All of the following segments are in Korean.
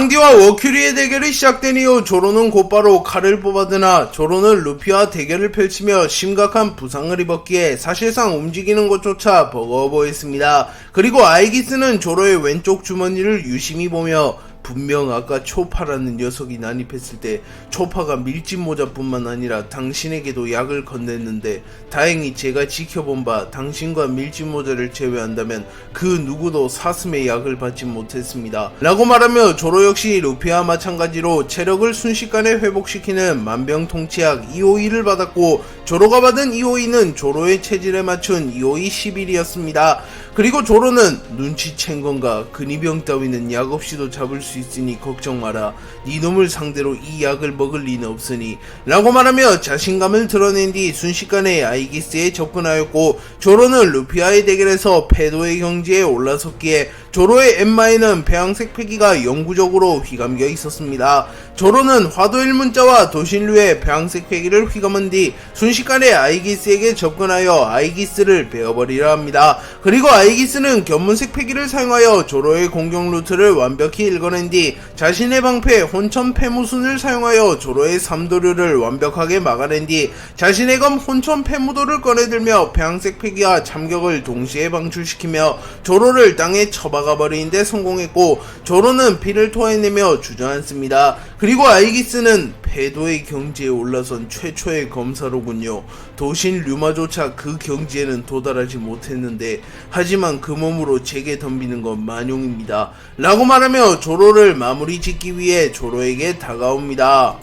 랑디와 워큐리의 대결이 시작된 이후 조로는 곧바로 칼을 뽑아드나 조로는 루피와 대결을 펼치며 심각한 부상을 입었기에 사실상 움직이는 것조차 버거워 보였습니다. 그리고 아이기스는 조로의 왼쪽 주머니를 유심히 보며 분명 아까 초파라는 녀석이 난입했을 때 초파가 밀짚 모자뿐만 아니라 당신에게도 약을 건넸는데 다행히 제가 지켜본 바 당신과 밀짚 모자를 제외한다면 그 누구도 사슴의 약을 받지 못했습니다. 라고 말하며 조로 역시 루피와 마찬가지로 체력을 순식간에 회복시키는 만병통치약 252를 받았고 조로가 받은 252는 조로의 체질에 맞춘 252 11이었습니다. 그리고 조로는 눈치챈 건가 근위병 따위는 약 없이도 잡을 수 있으니 걱정 마라. 네 놈을 상대로 이 약을 먹을 리는 없으니 라고 말하며 자신감을 드러낸 뒤 순식간에 아이기스에 접근하였고 조로는 루피와의 대결에서 패도의 경지에 올라섰기에 조로의 엠마에는 배양색 패기가 영구적으로 휘감겨 있었습니다. 조로는 화도 일문자와 도신류의 배양색 패기를 휘감은 뒤 순식간에 아이기스에게 접근하여 아이기스를 베어버리려 합니다. 그리고 아이기스는 견문색 패기를 사용하여 조로의 공격 루트를 완벽히 읽어낸 뒤 자신의 방패 혼천 패무순을 사용하여 조로의 삼도류를 완벽하게 막아낸 뒤 자신의 검 혼천 패무도를 꺼내들며 배양색 패기와 참격을 동시에 방출시키며 조로를 땅에 처박아버리는데 성공했고 조로는 피를 토해내며 주저앉습니다. 그리고 아이기스는 패도의 경지에 올라선 최초의 검사로군요. 도신 류마조차 그 경지에는 도달하지 못했는데 하지만 그 몸으로 제게 덤비는 건 만용입니다. 라고 말하며 조로를 마무리 짓기 위해 조로에게 다가옵니다.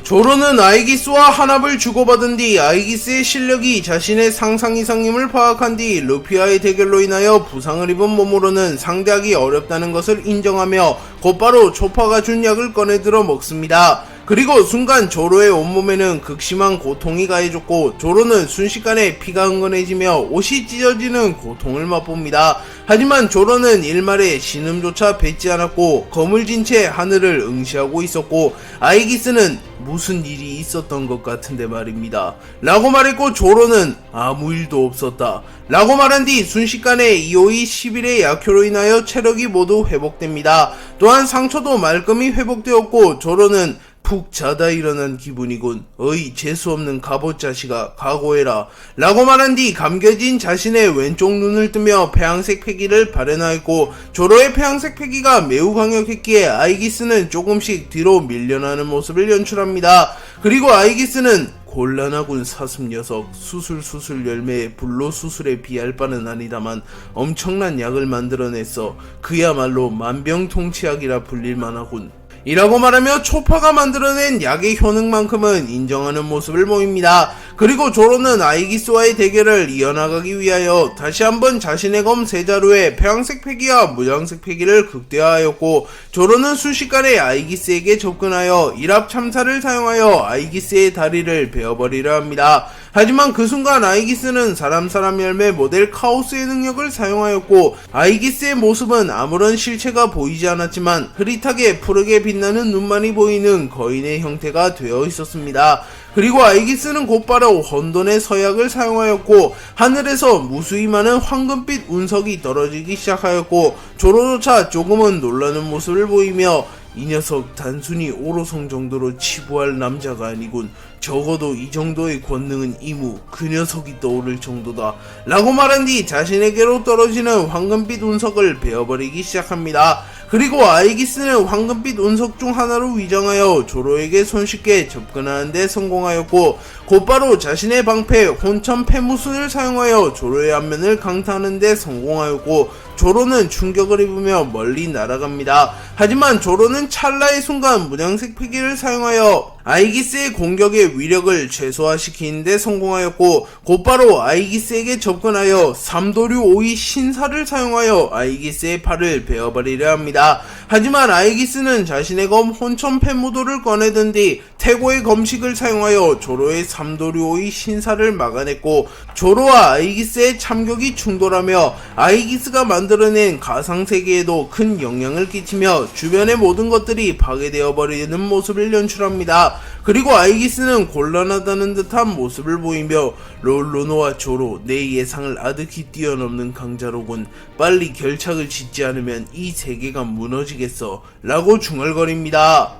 조로는 아이기스와 한압을 주고받은 뒤 아이기스의 실력이 자신의 상상 이상임을 파악한 뒤 루피와의 대결로 인하여 부상을 입은 몸으로는 상대하기 어렵다는 것을 인정하며 곧바로 초파가 준 약을 꺼내들어 먹습니다. 그리고 순간 조로의 온몸에는 극심한 고통이 가해졌고 조로는 순식간에 피가 흥건해지며 옷이 찢어지는 고통을 맛봅니다. 하지만 조로는 일말의 신음조차 뱉지 않았고 검을 진 채 하늘을 응시하고 있었고 아이기스는 무슨 일이 있었던 것 같은데 말입니다. 라고 말했고 조로는 아무 일도 없었다. 라고 말한 뒤 순식간에 252 11의 약효로 인하여 체력이 모두 회복됩니다. 또한 상처도 말끔히 회복되었고 조로는 푹 자다 일어난 기분이군. 어이 재수없는 갑옷 자식아 각오해라. 라고 말한 뒤 감겨진 자신의 왼쪽 눈을 뜨며 폐양색 패기를 발현하였고 조로의 폐양색 패기가 매우 강력했기에 아이기스는 조금씩 뒤로 밀려나는 모습을 연출합니다. 그리고 아이기스는 곤란하군 사슴 녀석. 수술 열매에 불로수술에 비할 바는 아니다만 엄청난 약을 만들어냈어. 그야말로 만병통치약이라 불릴만하군. 이라고 말하며 초파가 만들어낸 약의 효능만큼은 인정하는 모습을 보입니다. 그리고 조로는 아이기스와의 대결을 이어나가기 위하여 다시 한번 자신의 검 세자루에 폐양색 패기와 무장색 패기를 극대화하였고 조로는 순식간에 아이기스에게 접근하여 일합 참사를 사용하여 아이기스의 다리를 베어버리려 합니다. 하지만 그 순간 아이기스는 사람 열매 모델 카오스의 능력을 사용하였고 아이기스의 모습은 아무런 실체가 보이지 않았지만 흐릿하게 푸르게 빛나는 눈만이 보이는 거인의 형태가 되어 있었습니다. 그리고 아이기스는 곧바로 혼돈의 서약을 사용하였고 하늘에서 무수히 많은 황금빛 운석이 떨어지기 시작하였고 조로조차 조금은 놀라는 모습을 보이며 이 녀석 단순히 오로성 정도로 치부할 남자가 아니군. 적어도 이 정도의 권능은 이무 그 녀석이 떠오를 정도다. 라고 말한 뒤 자신에게로 떨어지는 황금빛 운석을 베어버리기 시작합니다. 그리고 아이기스는 황금빛 운석 중 하나로 위장하여 조로에게 손쉽게 접근하는데 성공하였고 곧바로 자신의 방패 혼천 패무순을 사용하여 조로의 안면을 강타하는데 성공하였고 조로는 충격을 입으며 멀리 날아갑니다. 하지만 조로는 찰나의 순간 무장색 패기를 사용하여 아이기스의 공격의 위력을 최소화시키는데 성공하였고 곧바로 아이기스에게 접근하여 삼도류 5위 신사를 사용하여 아이기스의 팔을 베어버리려 합니다. 하지만 아이기스는 자신의 검 혼천 패무도를 꺼내든 뒤 태고의 검식을 사용하여 조로의 삼도류 5위 신사를 막아냈고 조로와 아이기스의 참격이 충돌하며 아이기스가 만들어낸 가상세계에도 큰 영향을 끼치며 주변의 모든 것들이 파괴되어 버리는 모습을 연출합니다. 그리고 아이기스는 곤란하다는 듯한 모습을 보이며 롤로노와 조로 내 예상을 아득히 뛰어넘는 강자로군. 빨리 결착을 짓지 않으면 이 세계가 무너지게 알겠어 라고 중얼거립니다.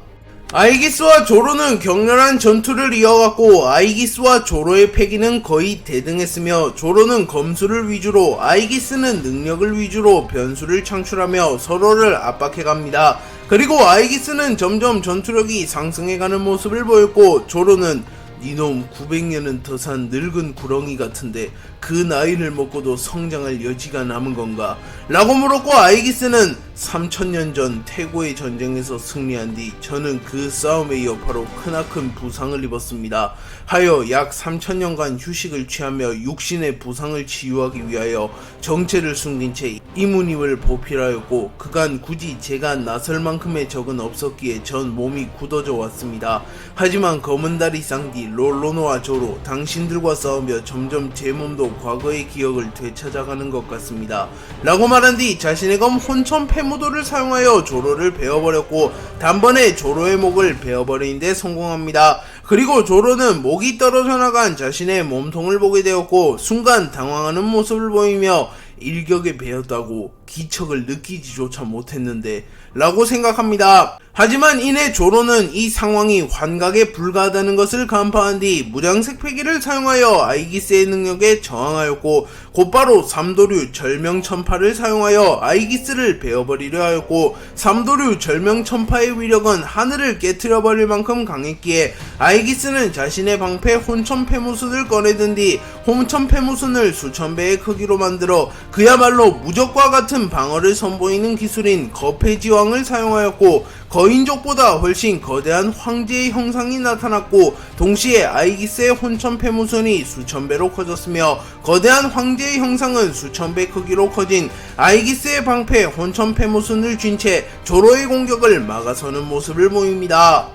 아이기스와 조로는 격렬한 전투를 이어갔고 아이기스와 조로의 패기는 거의 대등했으며 조로는 검수를 위주로 아이기스는 능력을 위주로 변수를 창출하며 서로를 압박해갑니다. 그리고 아이기스는 점점 전투력이 상승해가는 모습을 보였고 조로는 니놈 900년은 더 산 늙은 구렁이 같은데 그 나이를 먹고도 성장할 여지가 남은 건가? 라고 물었고 아이기스는 3000년 전 태고의 전쟁에서 승리한 뒤 저는 그 싸움의 여파로 크나큰 부상을 입었습니다. 하여 약 3000년간 휴식을 취하며 육신의 부상을 치유하기 위하여 정체를 숨긴 채 이문임을 보필하였고 그간 굳이 제가 나설 만큼의 적은 없었기에 전 몸이 굳어져 왔습니다. 하지만 검은다리 쌍디 롤로노와 조로 당신들과 싸우며 점점 제 몸도 과거의 기억을 되찾아가는 것 같습니다. 라고 말한 뒤 자신의 검 혼천 패무도를 사용하여 조로를 베어버렸고 단번에 조로의 목을 베어버리는 데 성공합니다. 그리고 조로는 목이 떨어져 나간 자신의 몸통을 보게 되었고 순간 당황하는 모습을 보이며 일격에 베었다고 기척을 느끼지조차 못했는데 라고 생각합니다. 하지만 이내 조로는 이 상황이 환각에 불과하다는 것을 간파한 뒤 무장색 패기를 사용하여 아이기스의 능력에 저항하였고 곧바로 삼도류 절명천파를 사용하여 아이기스를 베어버리려 하였고 삼도류 절명천파의 위력은 하늘을 깨트려버릴 만큼 강했기에 아이기스는 자신의 방패 혼천패무순을 꺼내든 뒤 혼천패무순을 수천 배의 크기로 만들어 그야말로 무적과 같은 방어를 선보이는 기술인 거패지왕을 사용하였고 거인족보다 훨씬 거대한 황제의 형상이 나타났고 동시에 아이기스의 혼천패무선이 수천배로 커졌으며 거대한 황제의 형상은 수천배 크기로 커진 아이기스의 방패 혼천패무선을 쥔 채 조로의 공격을 막아서는 모습을 보입니다.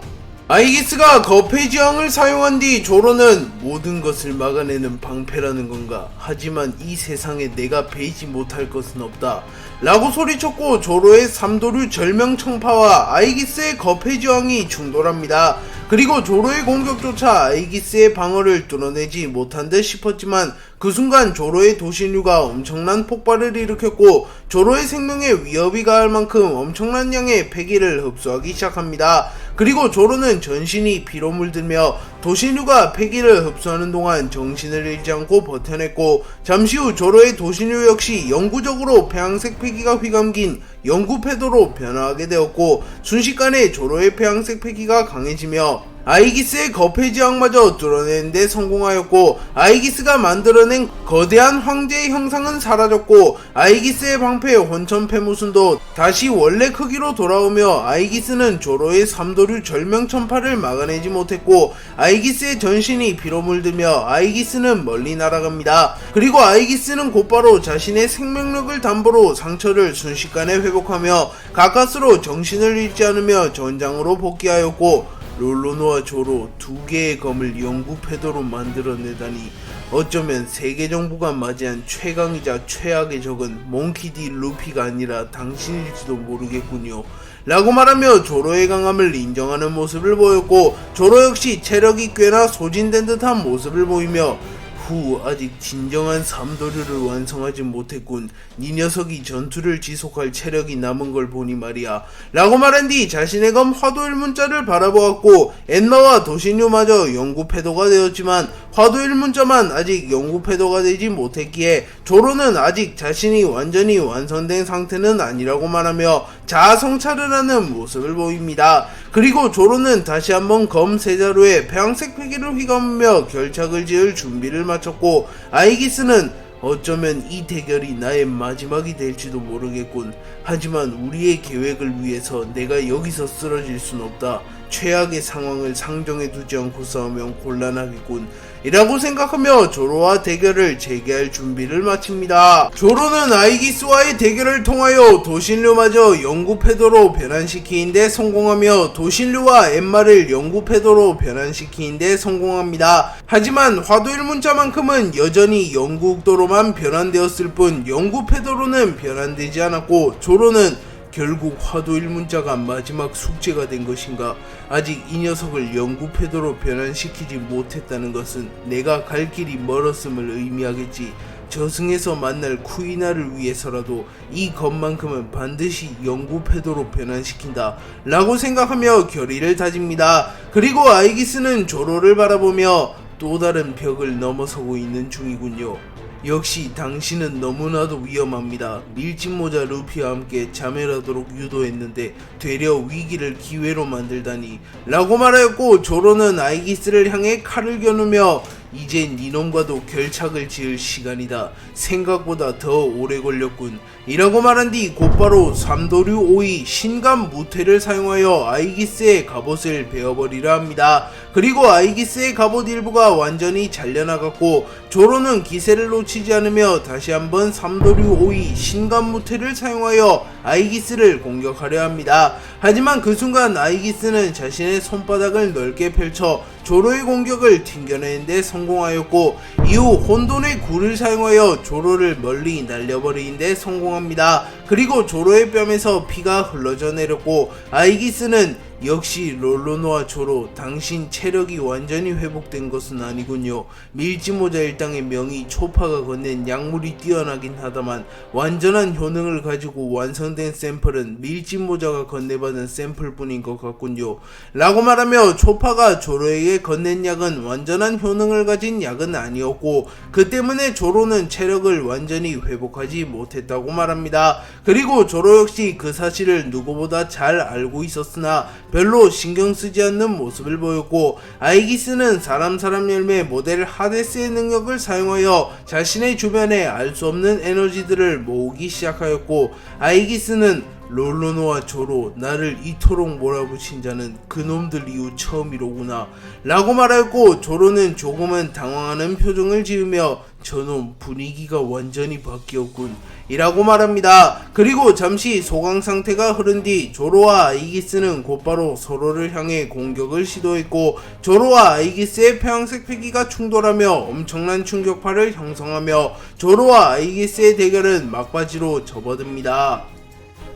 아이기스가 거패지왕을 사용한 뒤 조로는 모든 것을 막아내는 방패라는 건가? 하지만 이 세상에 내가 베이지 못할 것은 없다 라고 소리쳤고 조로의 삼도류 절명청파와 아이기스의 거패지왕이 충돌합니다. 그리고 조로의 공격조차 아이기스의 방어를 뚫어내지 못한 듯 싶었지만 그 순간 조로의 도신류가 엄청난 폭발을 일으켰고 조로의 생명에 위협이 가할 만큼 엄청난 양의 패기를 흡수하기 시작합니다. 그리고 조로는 전신이 피로 물들며 도신류가 패기를 흡수하는 동안 정신을 잃지 않고 버텨냈고 잠시 후 조로의 도신류 역시 영구적으로 폐양색 패기가 휘감긴 영구패도로 변화하게 되었고 순식간에 조로의 폐양색 패기가 강해지며 아이기스의 거패지왕마저 뚫어내는데 성공하였고 아이기스가 만들어낸 거대한 황제의 형상은 사라졌고 아이기스의 방패 혼천패무순도 다시 원래 크기로 돌아오며 아이기스는 조로의 삼도류 절명천파를 막아내지 못했고 아이기스의 전신이 피로 물들며 아이기스는 멀리 날아갑니다. 그리고 아이기스는 곧바로 자신의 생명력을 담보로 상처를 순식간에 회복하며 가까스로 정신을 잃지 않으며 전장으로 복귀하였고 롤로노와 조로 두 개의 검을 영구패도로 만들어내다니 어쩌면 세계정부가 맞이한 최강이자 최악의 적은 몽키디 루피가 아니라 당신일지도 모르겠군요 라고 말하며 조로의 강함을 인정하는 모습을 보였고 조로 역시 체력이 꽤나 소진된 듯한 모습을 보이며 아직 진정한 삼도류를 완성하지 못했군. 네 녀석이 전투를 지속할 체력이 남은 걸 보니 말이야 라고 말한 뒤 자신의 검 화도일문자를 바라보았고 엔마와 도신류마저 영구패도가 되었지만 화도일문자만 아직 영구패도가 되지 못했기에 조로는 아직 자신이 완전히 완성된 상태는 아니라고 말하며 자아성찰을 하는 모습을 보입니다. 그리고 조로는 다시 한번 검 세자루에 폐양색 패기를 휘감으며 결착을 지을 준비를 마쳤고 아이기스는 어쩌면 이 대결이 나의 마지막이 될지도 모르겠군. 하지만 우리의 계획을 위해서 내가 여기서 쓰러질 순 없다. 최악의 상황을 상정해 두지 않고 싸우면 곤란하겠군 이라고 생각하며 조로와 대결을 재개할 준비를 마칩니다. 조로는 아이기스와의 대결을 통하여 도신류마저 영구패도로 변환시키는데 성공하며 도신류와 엠마를 영구패도로 변환시키는데 성공합니다. 하지만 화도일문자만큼은 여전히 영구국도로만 변환되었을 뿐 영구패도로는 변환되지 않았고 조로는 결국 화도일문자가 마지막 숙제가 된 것인가? 아직 이 녀석을 영구패도로 변환시키지 못했다는 것은 내가 갈 길이 멀었음을 의미하겠지 저승에서 만날 쿠이나를 위해서라도 이 것만큼은 반드시 영구 패도로 변환시킨다 라고 생각하며 결의를 다집니다. 그리고 아이기스는 조로를 바라보며 또 다른 벽을 넘어서고 있는 중이군요. 역시 당신은 너무나도 위험합니다. 밀짚모자 루피와 함께 자멸하도록 유도했는데 되려 위기를 기회로 만들다니 라고 말하였고, 조로는 아이기스를 향해 칼을 겨누며 이제 니놈과도 결착을 지을 시간이다. 생각보다 더 오래 걸렸군 이라고 말한 뒤 곧바로 삼도류 오이 신감 무퇴를 사용하여 아이기스의 갑옷을 베어버리려 합니다. 그리고 아이기스의 갑옷 일부가 완전히 잘려나갔고, 조로는 기세를 놓치지 않으며 다시 한번 삼도류 오이 신감 무퇴를 사용하여 아이기스를 공격하려 합니다. 하지만 그 순간 아이기스는 자신의 손바닥을 넓게 펼쳐 조로의 공격을 튕겨내는데 성공하였고, 이후 혼돈의 굴을 사용하여 조로를 멀리 날려버리는데 성공합니다. 그리고 조로의 뺨에서 피가 흘러져 내렸고, 아이기스는 역시 롤로노와 조로, 당신 체력이 완전히 회복된 것은 아니군요. 밀짚모자 일당의 명의 초파가 건넨 약물이 뛰어나긴 하다만 완전한 효능을 가지고 완성된 샘플은 밀짚모자가 건네받은 샘플뿐인 것 같군요 라고 말하며, 초파가 조로에게 건넨 약은 완전한 효능을 가진 약은 아니었고, 그 때문에 조로는 체력을 완전히 회복하지 못했다고 말합니다. 그리고 조로 역시 그 사실을 누구보다 잘 알고 있었으나 별로 신경 쓰지 않는 모습을 보였고, 아이기스는 사람 열매 모델 하데스의 능력을 사용하여 자신의 주변에 알 수 없는 에너지들을 모으기 시작하였고, 아이기스는 롤로노와 조로, 나를 이토록 몰아붙인 자는 그놈들 이후 처음이로구나 라고 말하였고, 조로는 조금은 당황하는 표정을 지으며 저놈 분위기가 완전히 바뀌었군 이라고 말합니다. 그리고 잠시 소강 상태가 흐른 뒤 조로와 아이기스는 곧바로 서로를 향해 공격을 시도했고, 조로와 아이기스의 폐왕색 패기가 충돌하며 엄청난 충격파를 형성하며 조로와 아이기스의 대결은 막바지로 접어듭니다.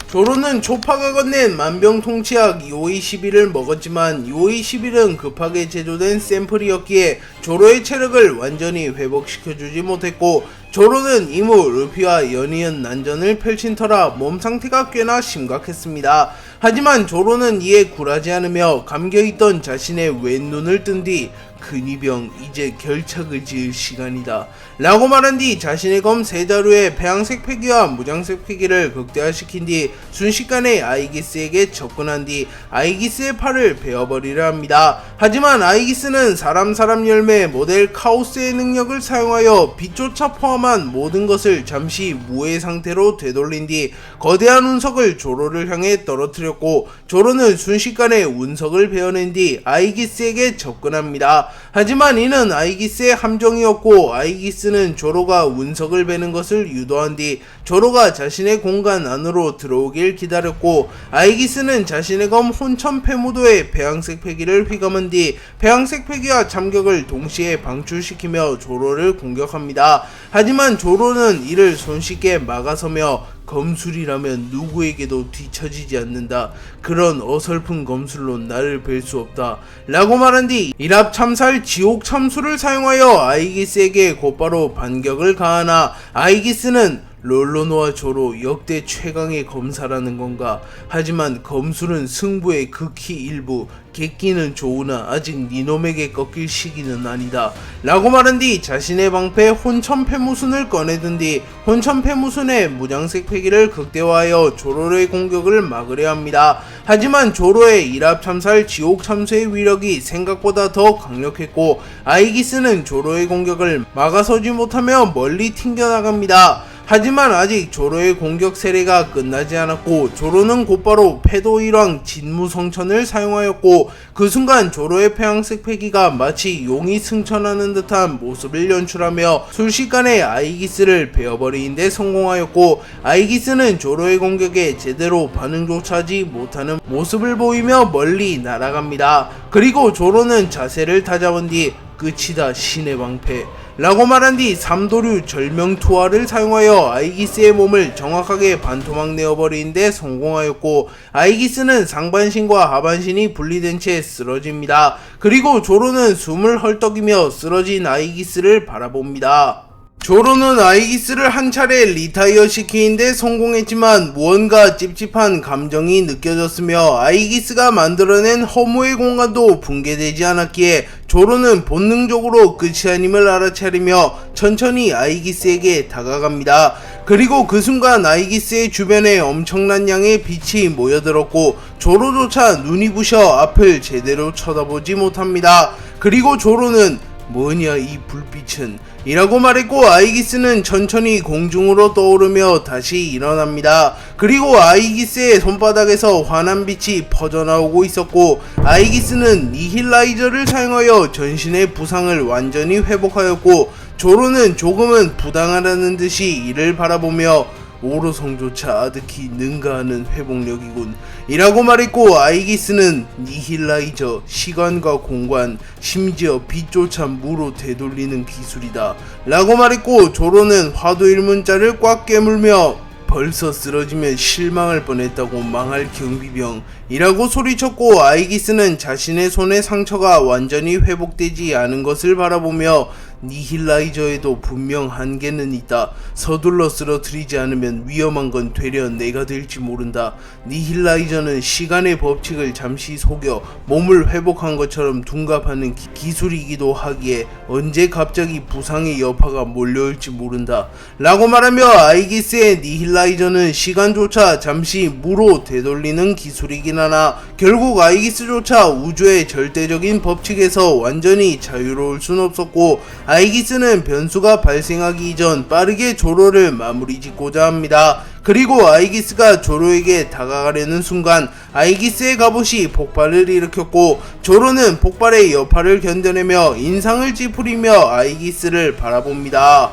조로는 초파가 건넨 만병통치약 2521을 먹었지만 2521은 급하게 제조된 샘플이었기에 조로의 체력을 완전히 회복시켜주지 못했고, 조로는 이후 루피와 연이은 난전을 펼친 터라 몸 상태가 꽤나 심각했습니다. 하지만 조로는 이에 굴하지 않으며 감겨있던 자신의 왼눈을 뜬 뒤 근위병, 이제 결착을 지을 시간이다 라고 말한 뒤 자신의 검 세 자루의 폐왕색 패기와 무장색 패기를 극대화시킨 뒤 순식간에 아이기스에게 접근한 뒤 아이기스의 팔을 베어버리려 합니다. 하지만 아이기스는 사람 열매 모델 카오스의 능력을 사용하여 빛조차 포함한 모든 것을 잠시 무해 상태로 되돌린 뒤 거대한 운석을 조로를 향해 떨어뜨렸고, 조로는 순식간에 운석을 베어낸 뒤 아이기스에게 접근합니다. 하지만 이는 아이기스의 함정이었고, 아이기스는 조로가 운석을 베는 것을 유도한 뒤 조로가 자신의 공간 안으로 들어오길 기다렸고, 아이기스는 자신의 검 혼천폐무도의 배양색 패기를 휘감은 뒤 배양색 패기와 참격을 동시에 방출시키며 조로를 공격합니다. 하지만 조로는 이를 손쉽게 막아서며 검술이라면 누구에게도 뒤처지지 않는다. 그런 어설픈 검술로 나를 뵐 수 없다 라고 말한 뒤 일합참살 지옥참수를 사용하여 아이기스에게 곧바로 반격을 가하나, 아이기스는 롤로노와 조로 역대 최강의 검사라는 건가? 하지만 검술은 승부의 극히 일부, 객기는 좋으나 아직 니놈에게 꺾일 시기는 아니다 라고 말한 뒤 자신의 방패 혼천폐무순을 꺼내든 뒤 혼천폐무순의 무장색 패기를 극대화하여 조로의 공격을 막으려 합니다. 하지만 조로의 일합참살 지옥참수의 위력이 생각보다 더 강력했고, 아이기스는 조로의 공격을 막아서지 못하며 멀리 튕겨나갑니다. 하지만 아직 조로의 공격 세례가 끝나지 않았고, 조로는 곧바로 패도일왕 진무성천을 사용하였고, 그 순간 조로의 폐왕색 패기가 마치 용이 승천하는 듯한 모습을 연출하며 순식간에 아이기스를 베어버리는데 성공하였고, 아이기스는 조로의 공격에 제대로 반응조차 하지 못하는 모습을 보이며 멀리 날아갑니다. 그리고 조로는 자세를 다잡은 뒤 끝이다 신의 방패 라고 말한 뒤 삼도류 절명투하를 사용하여 아이기스의 몸을 정확하게 반토막 내어버리는데 성공하였고, 아이기스는 상반신과 하반신이 분리된 채 쓰러집니다. 그리고 조로는 숨을 헐떡이며 쓰러진 아이기스를 바라봅니다. 조로는 아이기스를 한 차례 리타이어 시키는데 성공했지만 무언가 찝찝한 감정이 느껴졌으며 아이기스가 만들어낸 허무의 공간도 붕괴되지 않았기에 조로는 본능적으로 끝이 아님을 알아차리며 천천히 아이기스에게 다가갑니다. 그리고 그 순간 아이기스의 주변에 엄청난 양의 빛이 모여들었고 조로조차 눈이 부셔 앞을 제대로 쳐다보지 못합니다. 그리고 조로는 뭐냐 이 불빛은 이라고 말했고 아이기스는 천천히 공중으로 떠오르며 다시 일어납니다. 그리고 아이기스의 손바닥에서 환한 빛이 퍼져나오고 있었고 아이기스는 니힐라이저를 사용하여 전신의 부상을 완전히 회복하였고 조로는 조금은 부당하다는 듯이 이를 바라보며 오로성조차 아득히 능가하는 회복력이군 이라고 말했고 아이기스는 니힐라이저, 시간과 공간, 심지어 빛조차 무로 되돌리는 기술이다 라고 말했고 조로는 화도 일문자를 꽉 깨물며 벌써 쓰러지면 실망할 뻔했다고 망할 경비병 이라고 소리쳤고 아이기스는 자신의 손의 상처가 완전히 회복되지 않은 것을 바라보며 니힐라이저에도 분명 한계는 있다. 서둘러 쓰러뜨리지 않으면 위험한 건 되려 내가 될지 모른다. 니힐라이저는 시간의 법칙을 잠시 속여 몸을 회복한 것처럼 둔갑하는 기술이기도 하기에 언제 갑자기 부상의 여파가 몰려올지 모른다. 라고 말하며 아이기스의 니힐라이저는 시간조차 잠시 무로 되돌리는 기술이긴 하나 결국 아이기스조차 우주의 절대적인 법칙에서 완전히 자유로울 순 없었고 아이기스는 변수가 발생하기 이전 빠르게 조로를 마무리 짓고자 합니다. 그리고 아이기스가 조로에게 다가가려는 순간 아이기스의 갑옷이 폭발을 일으켰고 조로는 폭발의 여파를 견뎌내며 인상을 찌푸리며 아이기스를 바라봅니다.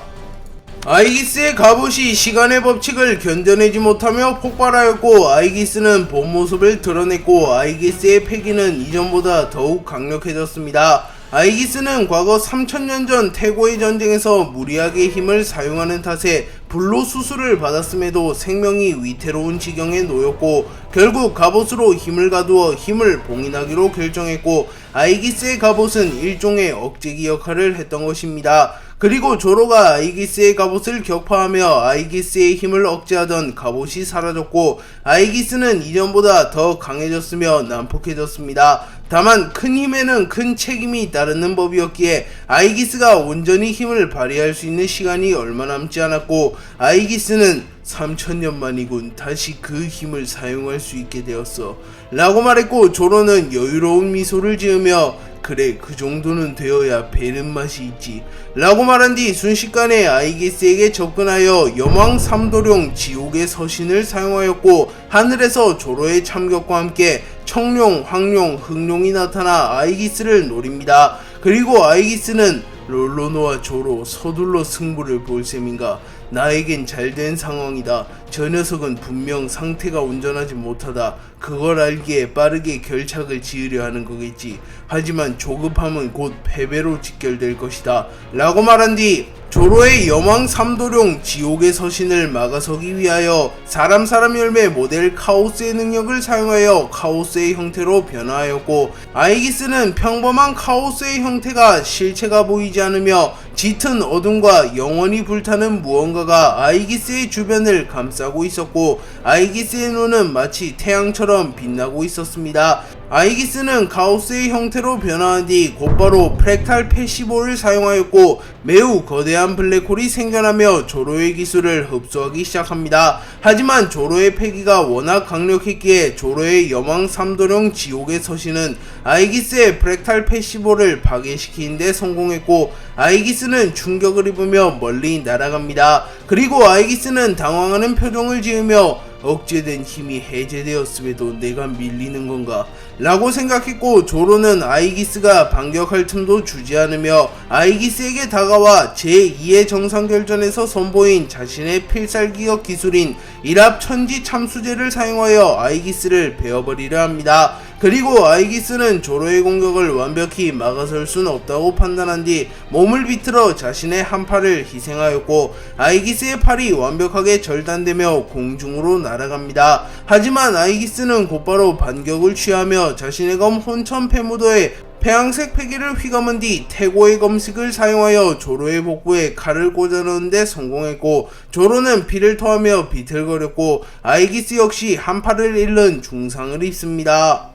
아이기스의 갑옷이 시간의 법칙을 견뎌내지 못하며 폭발하였고 아이기스는 본 모습을 드러냈고 아이기스의 패기는 이전보다 더욱 강력해졌습니다. 아이기스는 과거 3000년 전 태고의 전쟁에서 무리하게 힘을 사용하는 탓에 불로 수술을 받았음에도 생명이 위태로운 지경에 놓였고 결국 갑옷으로 힘을 가두어 힘을 봉인하기로 결정했고 아이기스의 갑옷은 일종의 억제기 역할을 했던 것입니다. 그리고 조로가 아이기스의 갑옷을 격파하며 아이기스의 힘을 억제하던 갑옷이 사라졌고 아이기스는 이전보다 더 강해졌으며 난폭해졌습니다. 다만 큰 힘에는 큰 책임이 따르는 법이었기에 아이기스가 온전히 힘을 발휘할 수 있는 시간이 얼마 남지 않았고 아이기스는 3000년 만이군 다시 그 힘을 사용할 수 있게 되었어 라고 말했고 조로는 여유로운 미소를 지으며 그래 그 정도는 되어야 배는 맛이 있지 라고 말한 뒤 순식간에 아이기스에게 접근하여 여망 삼도룡 지옥의 서신을 사용하였고 하늘에서 조로의 참격과 함께 청룡, 황룡, 흑룡이 나타나 아이기스를 노립니다. 그리고 아이기스는 롤로노와 조로 서둘러 승부를 볼 셈인가 나에겐 잘된 상황이다. 저 녀석은 분명 상태가 온전하지 못하다. 그걸 알기에 빠르게 결착을 지으려 하는 거겠지. 하지만 조급함은 곧 패배로 직결될 것이다 라고 말한 뒤 조로의 여망 삼도룡 지옥의 서신을 막아서기 위하여 사람 열매 모델 카오스의 능력을 사용하여 카오스의 형태로 변화하였고 아이기스는 평범한 카오스의 형태가 실체가 보이지 않으며 짙은 어둠과 영원히 불타는 무언가가 아이기스의 주변을 감싸고 있었고 아이기스의 눈은 마치 태양처럼 빛나고 있었습니다. 아이기스는 카오스의 형태로 변화한 뒤 곧바로 프랙탈 패시보를 사용하였고 매우 거대한 블랙홀이 생겨나며 조로의 기술을 흡수하기 시작합니다. 하지만 조로의 패기가 워낙 강력했기에 조로의 여망 삼도령 지옥의 서신은 아이기스의 프랙탈 패시보를 파괴시키는데 성공했고 아이기스는 충격을 입으며 멀리 날아갑니다. 그리고 아이기스는 당황하는 표정을 지으며 억제된 힘이 해제되었음에도 내가 밀리는 건가? 라고 생각했고 조로는 아이기스가 반격할 틈도 주지 않으며 아이기스에게 다가와 제2의 정상결전에서 선보인 자신의 필살기역 기술인 일합천지 참수제를 사용하여 아이기스를 베어버리려 합니다. 그리고 아이기스는 조로의 공격을 완벽히 막아설 순 없다고 판단한 뒤 몸을 비틀어 자신의 한 팔을 희생하였고 아이기스의 팔이 완벽하게 절단되며 공중으로 날아갑니다. 하지만 아이기스는 곧바로 반격을 취하며 자신의 검 혼천 페무도에 태양색 패기를 휘감은 뒤 태고의 검식을 사용하여 조로의 복부에 칼을 꽂아넣는 데 성공했고, 조로는 피를 토하며 비틀거렸고 아이기스 역시 한 팔을 잃는 중상을 입습니다.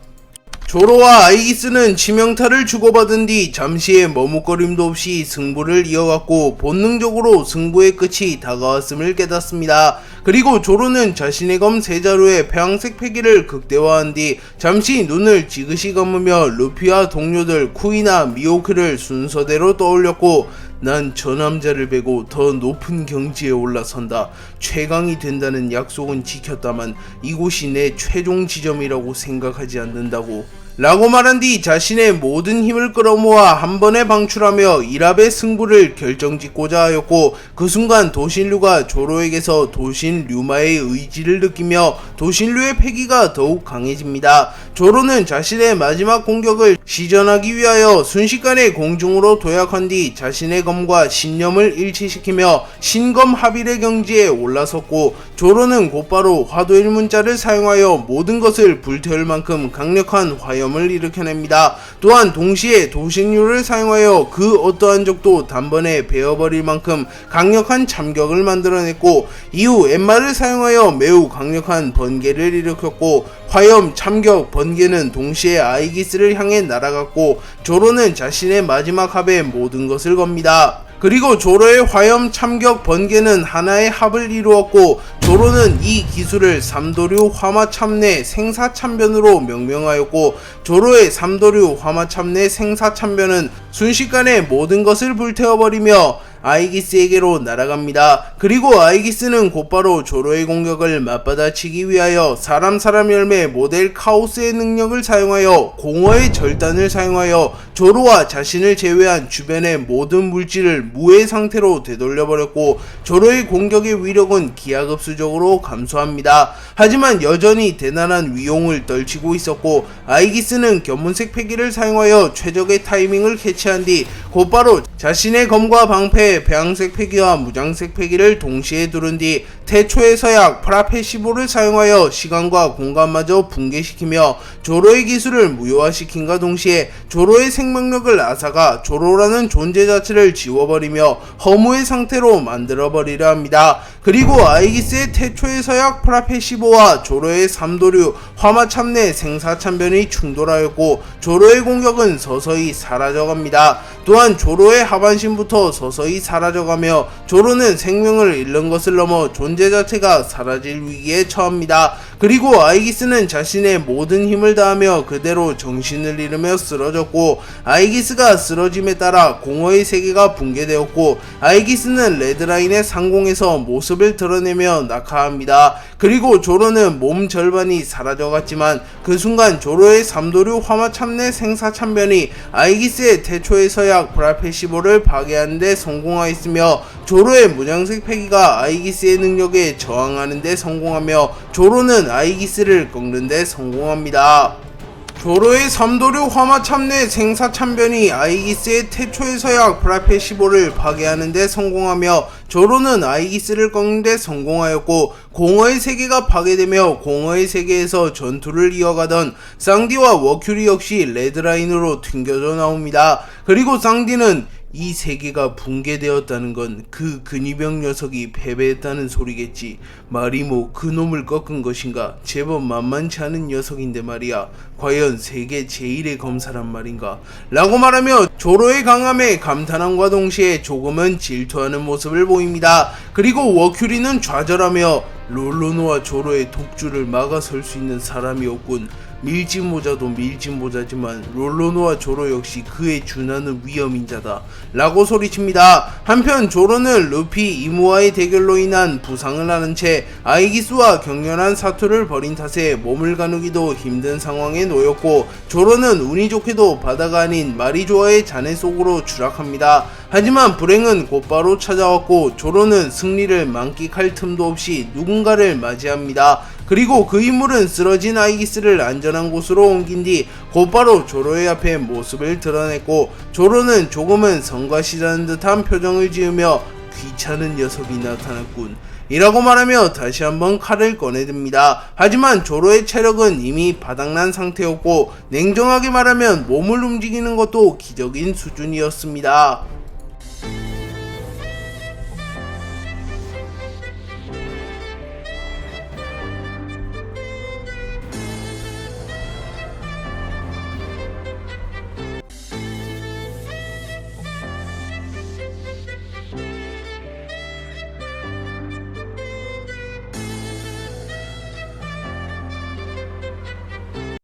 조로와 아이기스는 치명타를 주고받은 뒤 잠시의 머뭇거림도 없이 승부를 이어갔고 본능적으로 승부의 끝이 다가왔음을 깨닫습니다. 그리고 조로는 자신의 검 세자루의 폐왕색 패기를 극대화한 뒤 잠시 눈을 지그시 감으며 루피와 동료들 쿠이나 미호크를 순서대로 떠올렸고, 난 저 남자를 베고 더 높은 경지에 올라선다. 최강이 된다는 약속은 지켰다만 이곳이 내 최종 지점이라고 생각하지 않는다고 라고 말한 뒤 자신의 모든 힘을 끌어모아 한 번에 방출하며 일합의 승부를 결정짓고자 하였고, 그 순간 도신류가 조로에게서 도신류마의 의지를 느끼며 도신류의 패기가 더욱 강해집니다. 조로는 자신의 마지막 공격을 시전하기 위하여 순식간에 공중으로 도약한 뒤 자신의 검과 신념을 일치시키며 신검 합일의 경지에 올라섰고, 조로는 곧바로 화도일 문자를 사용하여 모든 것을 불태울 만큼 강력한 화염을 일으켜냅니다. 또한 동시에 도신류를 사용하여 그 어떠한 적도 단번에 베어버릴 만큼 강력한 참격을 만들어냈고, 이후 엠마를 사용하여 매우 강력한 번개를 일으켰고, 화염, 참격, 번개는 동시에 아이기스를 향해 날아갔고, 조로는 자신의 마지막 합에 모든 것을 겁니다. 그리고 조로의 화염, 참격, 번개는 하나의 합을 이루었고, 조로는 이 기술을 삼도류 화마참내 생사참변으로 명명하였고, 조로의 삼도류 화마참내 생사참변은 순식간에 모든 것을 불태워버리며 아이기스에게로 날아갑니다. 그리고 아이기스는 곧바로 조로의 공격을 맞받아치기 위하여 사람 열매 모델 카오스의 능력을 사용하여 공허의 절단을 사용하여 조로와 자신을 제외한 주변의 모든 물질을 무해 상태로 되돌려버렸고, 조로의 공격의 위력은 기하급수적으로 감소합니다. 하지만 여전히 대단한 위용을 떨치고 있었고, 아이기스는 견문색 패기를 사용하여 최적의 타이밍을 캐치한 뒤 곧바로 자신의 검과 방패 배양색 패기와 무장색 패기를 동시에 두른 뒤 태초의 서약 프라페시보를 사용하여 시간과 공간마저 붕괴시키며 조로의 기술을 무효화시킨과 동시에 조로의 생명력을 앗아가 조로라는 존재 자체를 지워버리며 허무의 상태로 만들어버리려 합니다. 그리고 아이기스의 태초의 서약 프라페시보와 조로의 삼도류 화마참내 생사참변이 충돌하였고, 조로의 공격은 서서히 사라져갑니다. 또한 조로의 하반신부터 서서히 사라져가며 조로는 생명을 잃는 것을 넘어 존재 자체가 사라질 위기에 처합니다. 그리고 아이기스는 자신의 모든 힘을 다하며 그대로 정신을 잃으며 쓰러졌고, 아이기스가 쓰러짐에 따라 공허의 세계가 붕괴되었고, 아이기스는 레드라인의 상공에서 모습을 드러내며 낙하합니다. 그리고 조로는 몸 절반이 사라져갔지만 그 순간 조로의 삼도류 화마참내 생사참변이 아이기스의 태초의 서약 브라페시보를 파괴하는 데 성공하였으며, 조로의 무장색 패기가 아이기스의 능력에 저항하는 데 성공하며 조로는 아이기스를 꺾는 데 성공합니다. 조로의 삼도류 화마참내 생사참변이 아이기스의 태초의 서약 브라페시보를 파괴하는 데 성공하며 조로는 아이기스를 꺾는 데 성공하였고, 공허의 세계가 파괴되며 공허의 세계에서 전투를 이어가던 쌍디와 워큐리 역시 레드라인으로 튕겨져 나옵니다. 그리고 쌍디는 이 세계가 붕괴되었다는 건 그 근위병 녀석이 패배했다는 소리겠지. 말이 뭐 그놈을 꺾은 것인가? 제법 만만치 않은 녀석인데 말이야. 과연 세계 제1의 검사란 말인가? 라고 말하며 조로의 강함에 감탄함과 동시에 조금은 질투하는 모습을 보입니다. 그리고 워큐리는 좌절하며 롤로노와 조로의 독주를 막아설 수 있는 사람이 없군. 밀짚모자도 밀짚모자지만 롤로노와 조로 역시 그에 준하는 위험인자다 라고 소리칩니다. 한편 조로는 루피 이무와의 대결로 인한 부상을 하는 채 아이기스와 격렬한 사투를 벌인 탓에 몸을 가누기도 힘든 상황에 놓였고, 조로는 운이 좋게도 바다가 아닌 마리조아의 잔해 속으로 추락합니다. 하지만 불행은 곧바로 찾아왔고 조로는 승리를 만끽할 틈도 없이 누군가를 맞이합니다. 그리고 그 인물은 쓰러진 아이기스를 안전한 곳으로 옮긴 뒤 곧바로 조로의 앞에 모습을 드러냈고, 조로는 조금은 성가시라는 듯한 표정을 지으며 귀찮은 녀석이 나타났군. 이라고 말하며 다시 한번 칼을 꺼내듭니다. 하지만 조로의 체력은 이미 바닥난 상태였고 냉정하게 말하면 몸을 움직이는 것도 기적인 수준이었습니다.